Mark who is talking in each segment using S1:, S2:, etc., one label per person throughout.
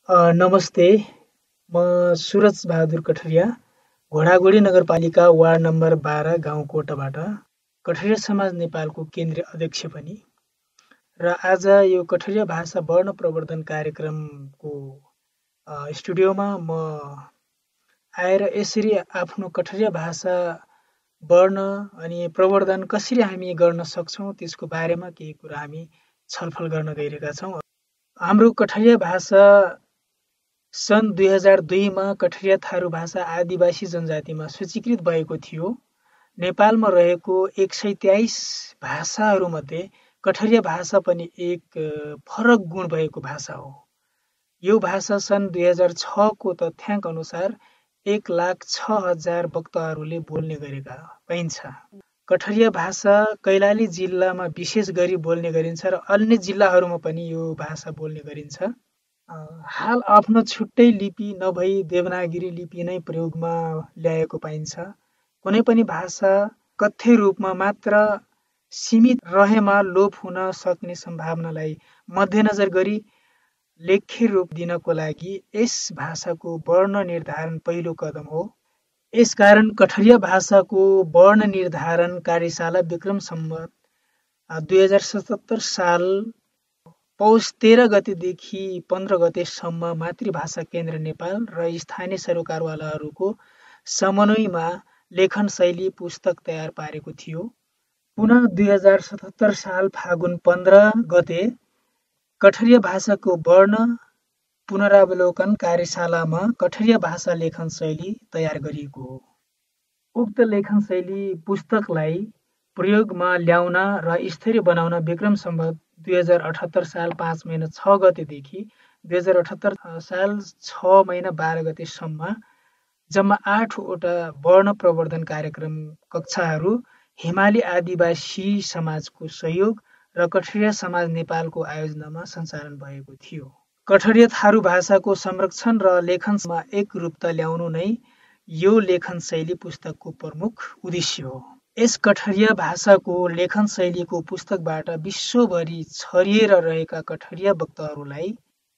S1: नमस्ते, म सुरज बहादुर कठरिया, घोडागुडी नगरपालिका वार्ड नम्बर 12 गाउँ कोटबाट कठरिया समाज नेपालको केन्द्रीय अध्यक्ष पनि र आज यो कठरिया भाषा वर्ण प्रवर्धन कार्यक्रमको स्टुडियोमा म आएर यसरी आफ्नो कठरिया भाषा वर्ण अनि प्रवर्धन कसरी हामी गर्न सक्छौँ त्यसको बारेमा केही कुरा हामी छलफल गर्न गइरहेका छौँ। हाम्रो कठरिया भाषा सन् 2002 मा कठरिया थारू भाषा आदिवासी जनजातिमा सूचीकृत भएको थियो। नेपालमा रहेको 123 भाषाहरूमध्ये कठरिया भाषा पनि एक फरक गुण भएको भाषा हो। यो भाषा सन् 2006 को तथ्याङ्क अनुसार 1,06,000 वक्ताहरूले बोल्ने गरेका पाइन्छ। कठरिया भाषा कैलाली जिल्लामा विशेष गरी बोल्ने गरिन्छ र अन्य जिल्लाहरूमा पनि यो भाषा बोल्ने गरिन्छ। हाल आफ्नो छुट्टै लिपि नभई देवनागरी लिपि नै प्रयोगमा ल्याएको पाइन्छ। कुनै पनि भाषा कथ्य रूपमा मात्र सीमित रहेमा लोप हुन सक्ने सम्भावनालाई मध्यनजर गरी लेख्य रूप दिनको लागि यस भाषाको वर्ण निर्धारण पहिलो कदम हो। यसकारण कठरिया भाषाको वर्ण निर्धारण कार्यशाला विक्रम सम्वत 2077 साल पौष 13 गतेदेखि 15 गतेसम्म मातृभाषा केन्द्र नेपाल र स्थानीय सरकारवालाहरूको समन्वयमा लेखन शैली पुस्तक तयार पारेको थियो। पुनः 2077 साल फागुन 15 गते कठरिया भाषाको वर्ण पुनरावलोकन कार्यशालामा कठरिया भाषा लेखन शैली तयार गरिएको हो। उक्त लेखन शैली पुस्तकलाई प्रयोगमा ल्याउन र स्तरीय बनाउन विक्रम सम्वत 2078 साल 5 महिना 6 गतेदेखि 2078 साल 6 महिना 12 गतेसम्म जम्मा 8 वटा वर्ण प्रवर्धन कार्यक्रम कक्षाहरू हिमाली आदिवासी समाजको सहयोग र कठरिया समाज नेपालको आयोजनामा सञ्चालन भएको थियो। कठरिया थारू भाषाको संरक्षण र लेखनमा एक रूपता ल्याउनु नै यो लेखन शैली पुस्तकको प्रमुख उद्देश्य हो। यस कठरिया भाषाको लेखन शैलीको पुस्तकबाट विश्वभरि छरिएर रहेका कठरिया वक्ताहरूलाई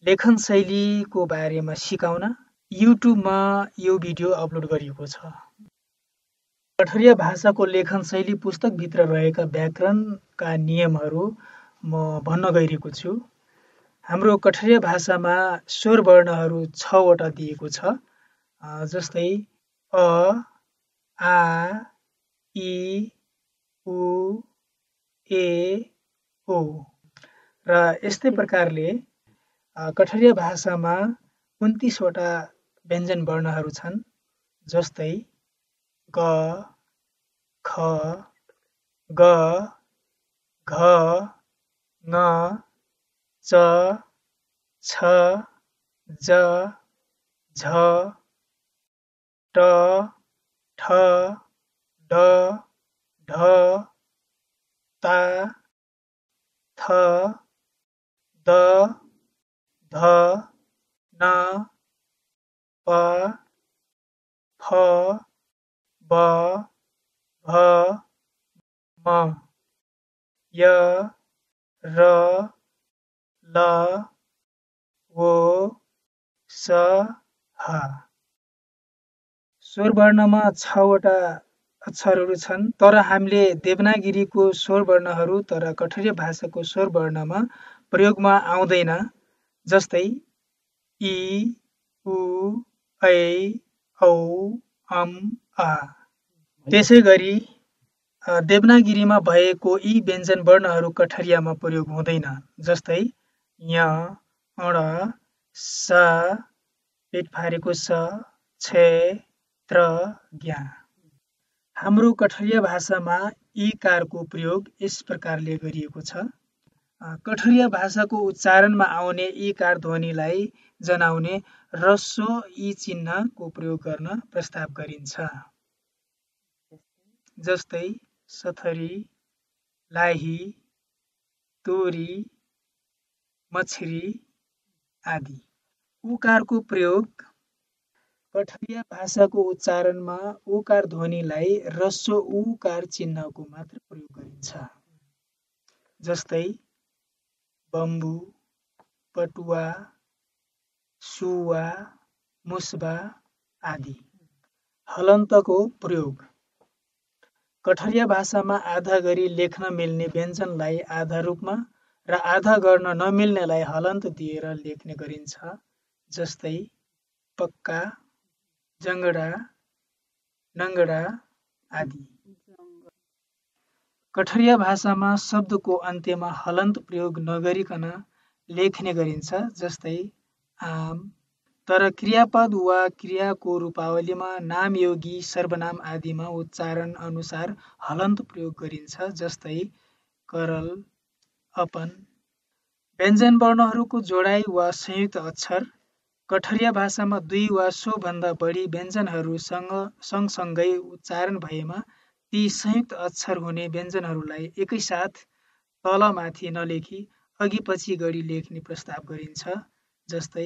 S1: लेखन शैलीको बारेमा सिकाउन युट्युबमा यो भिडियो अपलोड गरिएको छ। कठरिया भाषाको लेखन शैली पुस्तकभित्र रहेका व्याकरणका नियमहरू म भन्न गइरहेको छु। हाम्रो कठरिया भाषामा स्वर वर्णहरू 6 वटा दिएको छ। जस्तै अ, आ, इ, उ, ए, ओ र यस्तै प्रकारले कठरिया भाषामा 29 वटा व्यञ्जन वर्णहरू छन्। जस्तै ग, ख, ग, घ, ङ, च, छ, ज, झ, ट, ठ, ड, ढ, ता, थ, द, ध, न, प, फ, ब, भ, म, य, र, ल, वो, स, ह। स्वर वर्णमा 6 वटा अक्षरहरू छन्, तर हामीले देवनागरीको स्वर वर्णहरू तर कठरिया भाषाको स्वर वर्णमा प्रयोगमा आउँदैन। जस्तै इ, उ, ऐ, औ, आ। त्यसै गरी देवनागरीमा भएको यी व्यञ्जन वर्णहरू कठरियामा प्रयोग हुँदैन। जस्तै य, अण, स, पेट फारेको स, छे, त्र, ज्ञा। हाम्रो कठरिया भाषामा ईकारको प्रयोग यस प्रकारले गरिएको छ। कठरिया भाषाको उच्चारणमा आउने ईकार ध्वनिलाई जनाउने ह्रस्व ई चिह्नको प्रयोग गर्न प्रस्ताव गरिन्छ। जस्तै सथरी, लाही, तोरी, मछरी आदि। उकारको प्रयोग कठरिया भाषाको उच्चारणमा उकार ध्वनिलाई ह्रस्व उकार चिह्नको मात्र प्रयोग गरिन्छ। जस्तै बम्बु, पटुवा, सुवा, मुस्बा आदि। हलन्तको प्रयोग। कठरिया भाषामा आधा गरी लेख्न मिल्ने व्यञ्जनलाई आधा रूपमा र आधा गर्न नमिल्नेलाई हलन्त दिएर लेख्ने गरिन्छ। जस्तै पक्का, जङ्गडा, नङ्गडा आदि। कठरिया भाषामा शब्दको अन्त्यमा हलन्त प्रयोग नगरिकन लेख्ने गरिन्छ। जस्तै आम। तर क्रियापद वा क्रियाको रूपावलीमा नामयोगी सर्वनाम आदिमा उच्चारण अनुसार हलन्त प्रयोग गरिन्छ। जस्तै करल, अपन। व्यञ्जन वर्णहरूको जोडाइ वा संयुक्त अक्षर। कठरिया भाषामा 2 वा सोभन्दा बढी व्यञ्जनहरू सँगसँगै उच्चारण भएमा ती संयुक्त अक्षर हुने व्यञ्जनहरूलाई एकैसाथ तलमाथि नलेखी अघिपछि गरी लेख्ने प्रस्ताव गरिन्छ। जस्तै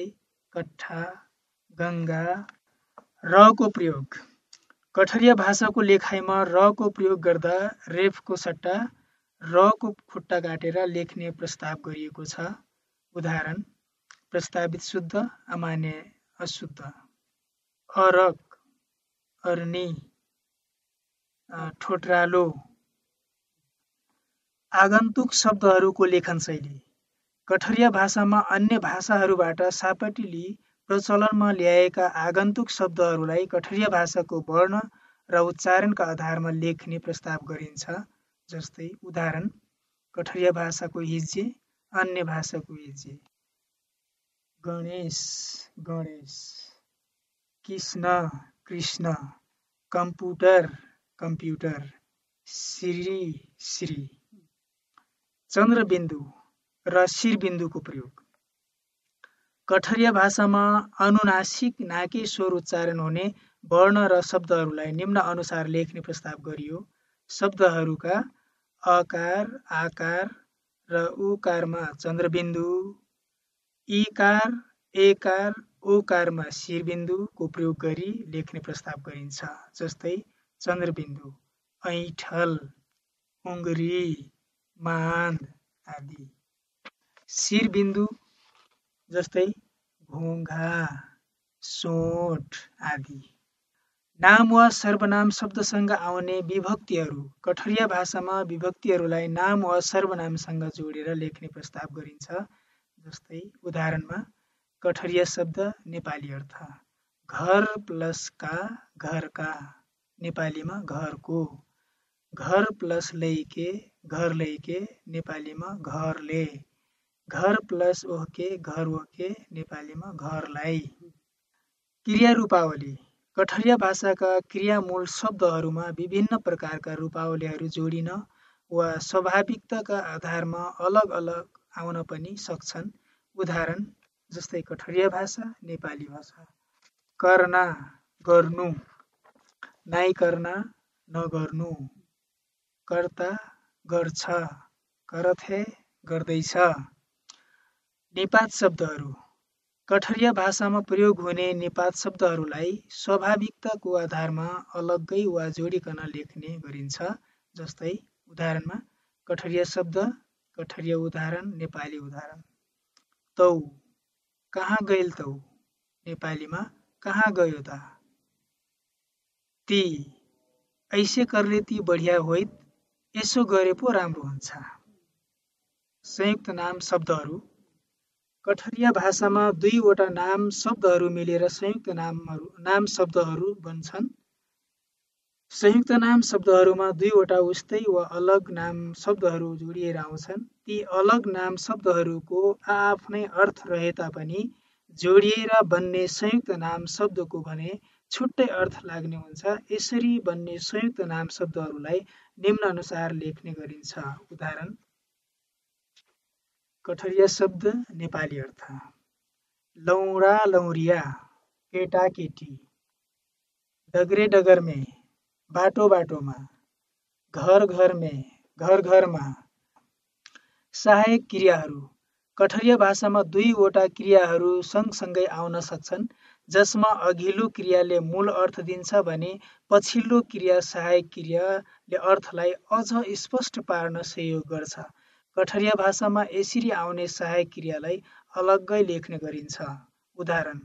S1: कट्ठा, गङ्गा। रको प्रयोग। कठरिया भाषाको लेखाइमा रको प्रयोग गर्दा रेफको सट्टा रको खुट्टा काटेर लेख्ने प्रस्ताव गरिएको छ। उदाहरण: प्रस्तावित शुद्ध, अमान्य अशुद्ध। अरक, अर्नी, ठोट्रालो। आगन्तुक शब्दहरूको लेखन शैली। कठरिया भाषामा अन्य भाषाहरूबाट सापटी लिई प्रचलनमा ल्याएका आगन्तुक शब्दहरूलाई कठरिया भाषाको वर्ण र उच्चारणका आधारमा लेख्ने प्रस्ताव गरिन्छ। जस्तै उदाहरण: कठरिया भाषाको हिज्जे, अन्य भाषाको हिज्जे। गणेश, गणेश। कृष्ण, कृष्ण। Computer, computer. श्री, श्री। चन्द्रबिन्दु र शिरबिन्दुको प्रयोग। कठरिया भाषामा अनुनासिक नाके स्वर उच्चारण हुने वर्ण र शब्दहरूलाई निम्न अनुसार लेख्ने प्रस्ताव गरियो। शब्दहरूका अकार, आकार र उकारमा चन्द्रबिन्दु, ईकार, एकार, ओकारमा शिरबिन्दुको प्रयोग गरी लेख्ने प्रस्ताव गरिन्छ। जस्तै चन्द्रबिन्दु, ऐठल, उङ्गरी, मान्द आदि। शिरबिन्दु जस्तै घोङ्घा, सोठ आदि। नाम वा सर्वनाम शब्दसँग आउने विभक्तिहरू। कठरिया भाषामा विभक्तिहरूलाई नाम वा सर्वनामसँग जोडेर लेख्ने प्रस्ताव गरिन्छ। जस्तै उदाहरणमा कठरिया शब्द नेपाली अर्थ: घर प्लस का, घरका। नेपालीमा घरको। घर प्लस लैके, घर लैके। नेपालीमा घरले। घर प्लस ओहके, घर ओहके। नेपालीमा घरलाई। क्रिया रूपावली। कठरिया भाषाका क्रियामूल शब्दहरूमा विभिन्न प्रकारका रूपावलीहरू जोडिन वा स्वाभाविकताका आधारमा अलग अलग आउन पनि सक्छन्। उदाहरण: जस्तै कठरिया भाषा, नेपाली भाषा। करना, गर्नु। नाइ करना, नगर्नु। कर्ता, गर्छ। करत है, गर्दैछ। निपात शब्दहरू। कठरिया भाषामा प्रयोग हुने निपात शब्दहरूलाई स्वाभाविकताको आधारमा अलग्गै वा जोडिकन लेख्ने गरिन्छ। जस्तै उदाहरणमा कठरिया शब्द, कठरिया उदाहरण, नेपाली उदाहरण। तौ, कहाँ गइल तौ। नेपालीमा कहाँ गयो त। ती, ऐसे करले ती बढिया होइत, यसो गरे पो राम्रो हुन्छ। संयुक्त नाम शब्दहरू। कठरिया भाषामा 2 वटा नाम शब्दहरू मिलेर संयुक्त नाम शब्दहरू बन्छन्। संयुक्त नाम शब्दहरूमा 2 वटा उस्तै वा अलग नाम शब्दहरू जोडिएर आउँछन्। ती अलग नाम शब्दहरूको आआफ्नै अर्थ रहे तापनि जोडिएर बन्ने संयुक्त नाम शब्दको भने छुट्टै अर्थ लाग्ने हुन्छ। यसरी बन्ने संयुक्त नाम शब्दहरूलाई निम्न अनुसार लेख्ने गरिन्छ। उदाहरण: कठरिया शब्द, नेपाली अर्थ: लौडा लौरिया, केटा केटी। डगरे डगर में, बाटो बाटोमा। घर घर में, घर घरमा। सहायक क्रियाहरू। कठरिया भाषामा 2 वटा क्रियाहरू सँगसँगै आउन सक्छन्, जसमा अघिल्लो क्रियाले मूल अर्थ दिन्छ भने पछिल्लो क्रिया सहायक क्रियाले अर्थलाई अझ स्पष्ट पार्न सहयोग गर्छ। कठरिया भाषामा यसरी आउने सहायक क्रियालाई अलग्गै लेख्ने गरिन्छ। उदाहरण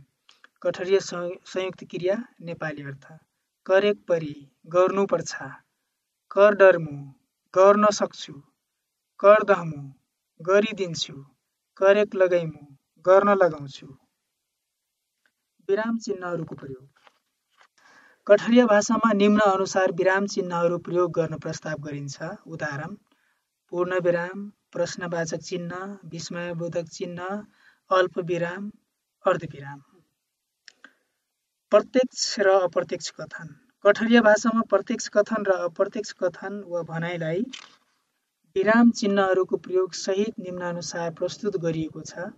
S1: कठरिया संयुक्त क्रिया नेपाली अर्थ करेक परी गर्नुपर्छ, कर डरमु गर्न सक्छु, कर दहमु गरिदिन्छु, करेक लगाइमु गर्न लगाउँछु। विराम चिन्हहरूको प्रयोग कठरिया भाषामा निम्न अनुसार विराम चिन्हहरू प्रयोग गर्न प्रस्ताव गरिन्छ। उदाहरण पूर्ण विराम, प्रश्नवाचक चिन्ह, विस्मयबोधक चिन्ह, अल्प विराम, अर्धविराम। प्रत्यक्ष र अप्रत्यक्ष कथन कठरिया भाषामा प्रत्यक्ष कथन र अप्रत्यक्ष कथन वा भनाइलाई विराम चिन्हहरूको प्रयोग सहित निम्नानुसार प्रस्तुत गरिएको छ।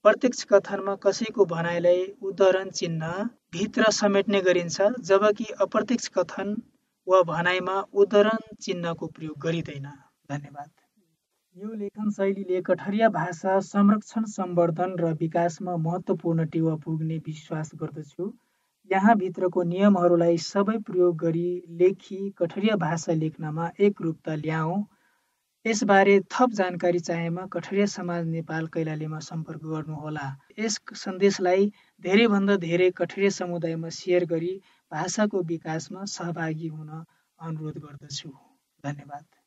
S1: प्रत्यक्ष कथनमा कसैको भनाइलाई उद्धरण चिन्ह भित्र समेट्ने गरिन्छ, जबकि अप्रत्यक्ष कथन वा भनाइमा उद्धरण चिन्हको प्रयोग गरिँदैन। धन्यवाद। यो लेखन शैलीले कठरिया भाषा संरक्षण, सम्वर्धन र विकासमा महत्त्वपूर्ण टेवा पुग्ने विश्वास गर्दछु। यहाँ भित्रको नियमहरूलाई सबै प्रयोग गरी लेखी कठरिया भाषा लेख्नमा एकरूपता ल्याऊ। यसबारे थप जानकारी चाहेमा कठरिया समाज नेपाल कैलालीमा सम्पर्क गर्नुहोला। यस सन्देशलाई धेरैभन्दा धेरै कठरिया समुदायमा सेयर गरी भाषाको विकासमा सहभागी हुन अनुरोध गर्दछु। धन्यवाद।